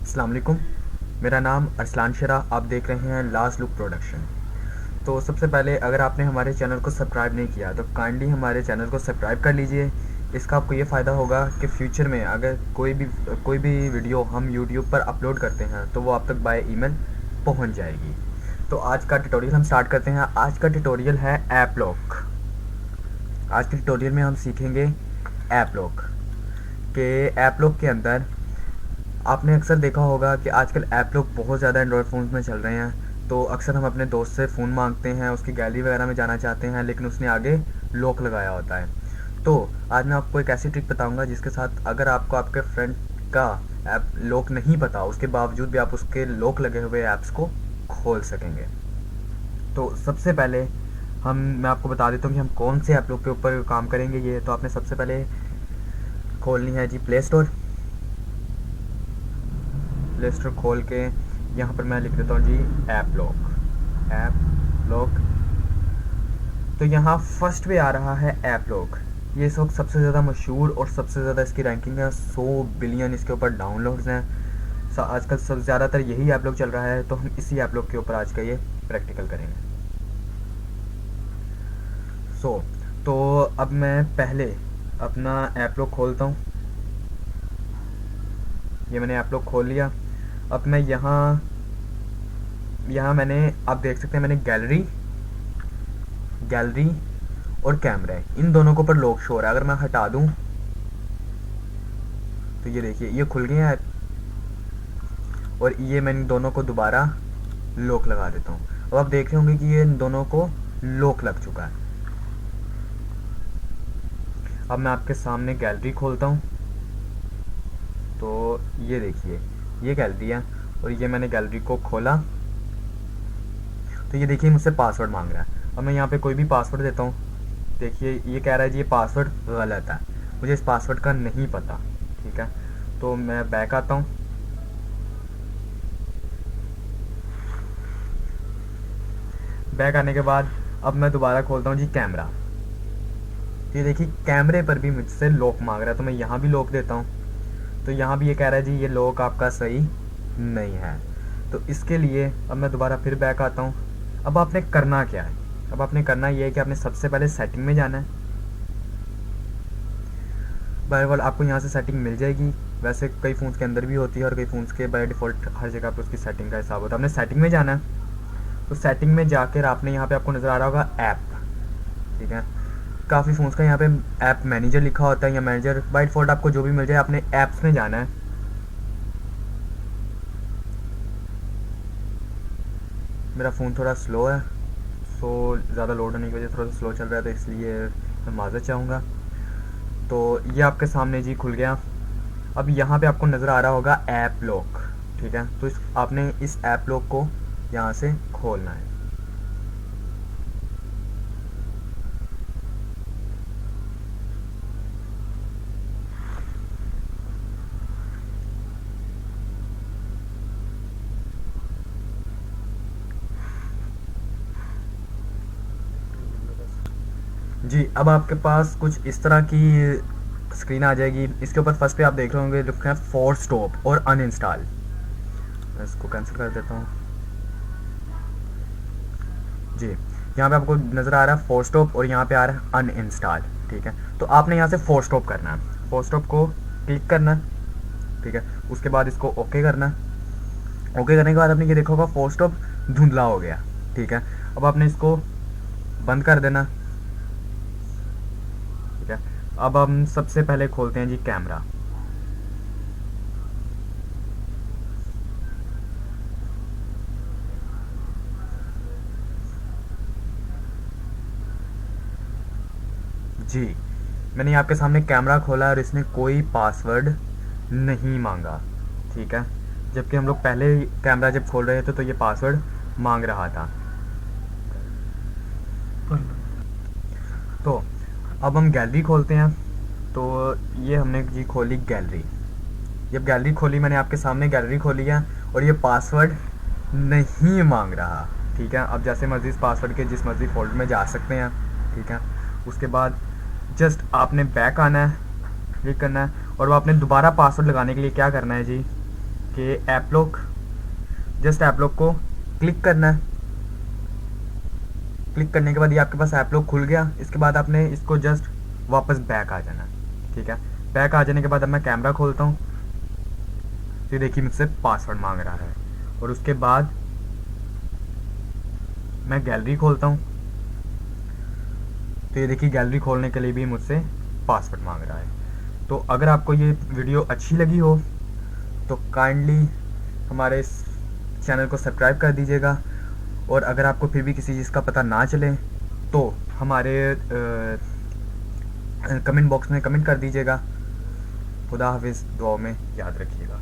अस्सलाम वालेकुम। मेरा नाम अरसलान शरा, आप देख रहे हैं लास्ट लुक प्रोडक्शन। तो सबसे पहले अगर आपने हमारे चैनल को सब्सक्राइब नहीं किया तो काइंडली हमारे चैनल को सब्सक्राइब कर लीजिए। इसका आपको ये फ़ायदा होगा कि फ्यूचर में अगर कोई भी वीडियो हम यूट्यूब पर अपलोड करते हैं तो वो आप तक बाय ईमेल पहुंच जाएगी। तो आज का ट्यूटोरियल हम स्टार्ट करते हैं। आज का ट्यूटोरियल है ऐप लॉक। आज के ट्यूटोरियल में हम सीखेंगे ऐप लॉक के ऐप लॉक के अंदर आपने अक्सर देखा होगा कि आजकल ऐप लोग बहुत ज़्यादा एंड्रॉयड फ़ोन्स में चल रहे हैं। तो अक्सर हम अपने दोस्त से फ़ोन मांगते हैं, उसकी गैलरी वगैरह में जाना चाहते हैं, लेकिन उसने आगे लॉक लगाया होता है। तो आज मैं आपको एक ऐसी ट्रिक बताऊंगा जिसके साथ अगर आपको आपके फ्रेंड का ऐप लॉक नहीं पता, उसके बावजूद भी आप उसके लॉक लगे हुए ऐप्स को खोल सकेंगे। तो सबसे पहले मैं आपको बता देता हूँ कि हम कौन से ऐप लॉक के ऊपर काम करेंगे। ये तो आपने सबसे पहले खोलनी है जी प्ले स्टोर। प्ले स्टोर खोल के यहाँ पर मैं लिख देता हूँ जी ऐप लॉक। App lock. तो यहाँ फर्स्ट पे आ रहा है ऐप लॉक। ये इस वक्त सबसे ज़्यादा मशहूर और सबसे ज़्यादा इसकी रैंकिंग है। 100 बिलियन इसके ऊपर डाउनलोड्स हैं। आजकल सब ज़्यादातर यही ऐप लॉक चल रहा है, तो हम इसी ऐप लॉक के ऊपर आज का ये प्रैक्टिकल करेंगे। तो अब मैं पहले अपना ऐप लॉक खोलता हूँ। ये मैंने ऐप लॉक खोल लिया। अब मैं यहाँ मैंने, आप देख सकते हैं, मैंने गैलरी और कैमरे, इन दोनों के ऊपर लॉक शो हो रहा है। अगर मैं हटा दूं तो ये देखिए ये खुल गए हैं, और ये मैं इन दोनों को दोबारा लॉक लगा देता हूँ। अब आप देख रहे होंगे कि ये इन दोनों को लॉक लग चुका है। अब मैं आपके सामने गैलरी खोलता हूँ। तो ये देखिए ये गैलरी है, और ये मैंने गैलरी को खोला तो ये देखिए मुझसे पासवर्ड मांग रहा है। अब मैं यहाँ पे कोई भी पासवर्ड देता हूँ। देखिए ये कह रहा है जी ये पासवर्ड गलत है, मुझे इस पासवर्ड का नहीं पता। ठीक है, तो मैं बैक आता हूँ। बैक आने के बाद अब मैं दोबारा खोलता हूँ जी कैमरा। तो ये देखिए कैमरे पर भी मुझसे लॉक मांग रहा है, तो मैं यहाँ भी लॉक देता हूँ। तो यहाँ भी ये कह रहा है जी ये लॉक आपका सही नहीं है। तो इसके लिए अब मैं दोबारा फिर बैक आता हूँ। अब आपने करना क्या है? अब आपने करना ये है कि आपने सबसे पहले सेटिंग में जाना है। बाय डिफ़ॉल्ट आपको यहाँ से सेटिंग मिल जाएगी। वैसे कई फ़ोन्स के अंदर भी होती है और कई फ़ोन्स के बाय डिफ़ॉल्ट हर जगह पर उसकी सेटिंग का हिसाब होता है। आपने सेटिंग में जाना है। तो सेटिंग में जाकर आपने यहाँ पे आपको नज़र आ रहा होगा ऐप। ठीक है, काफ़ी फ़ोन्स का यहाँ पे ऐप मैनेजर लिखा होता है या मैनेजर, बाय डिफ़ॉल्ट आपको जो भी मिल जाए। आपने ऐप्स में जाना है। मेरा फ़ोन थोड़ा स्लो है, सो ज़्यादा लोड होने की वजह थोड़ा सा स्लो चल रहा है, तो इसलिए मैं माज़रत चाहूँगा। तो ये आपके सामने जी खुल गया। अब यहाँ पे आपको नज़र आ रहा होगा ऐप लॉक। ठीक है, तो आपने इस ऐप लॉक को यहाँ से खोलना है। जी, अब आपके पास कुछ इस तरह की स्क्रीन आ जाएगी। इसके ऊपर फर्स्ट पे आप देख रहे होंगे लिखा है फोर्स स्टॉप और अनइंस्टॉल। मैं इसको कैंसिल कर देता हूँ। जी, यहाँ पे आपको नज़र आ रहा है फोर्स स्टॉप और यहाँ पे आ रहा है अनइंस्टॉल। ठीक है, तो आपने यहाँ से फोर्स स्टॉप करना है। फोर्स स्टॉप को क्लिक करना है। ठीक है, उसके बाद इसको ओके करना है। ओके करने के बाद आपने ये देखा होगा फोर्स स्टॉप धुंधला हो गया। ठीक है, अब आपने इसको बंद कर देना। ठीक है, अब हम सबसे पहले खोलते हैं जी कैमरा। जी, मैंने आपके सामने कैमरा खोला और इसने कोई पासवर्ड नहीं मांगा। ठीक है, जबकि हम लोग पहले कैमरा जब खोल रहे थे तो ये पासवर्ड मांग रहा था। तो अब हम गैलरी खोलते हैं। तो ये हमने जी खोली गैलरी। जब गैलरी खोली, मैंने आपके सामने गैलरी खोली है और ये पासवर्ड नहीं मांग रहा। ठीक है, अब जैसे मर्जी इस पासवर्ड के जिस मर्जी फोल्डर में जा सकते हैं। ठीक है, उसके बाद जस्ट आपने बैक आना है, क्लिक करना है, और वो आपने दोबारा पासवर्ड लगाने के लिए क्या करना है जी, कि app lock, just app lock को क्लिक करना है। क्लिक करने के बाद ये आपके पास ऐप लॉक खुल गया। इसके बाद आपने इसको जस्ट वापस बैक आ जाना, ठीक है। बैक आ जाने के बाद अब मैं कैमरा खोलता हूँ, तो ये देखिए मुझसे पासवर्ड मांग रहा है। और उसके बाद मैं गैलरी खोलता हूँ, तो ये देखिए गैलरी खोलने के लिए भी मुझसे पासवर्ड मांग रहा है। तो अगर आपको ये वीडियो अच्छी लगी हो तो काइंडली हमारे इस चैनल को सब्सक्राइब कर दीजिएगा। और अगर आपको फिर भी किसी चीज़ का पता ना चले तो हमारे कमेंट बॉक्स में कमेंट कर दीजिएगा। खुदा हाफिज़, दुआओं में याद रखिएगा।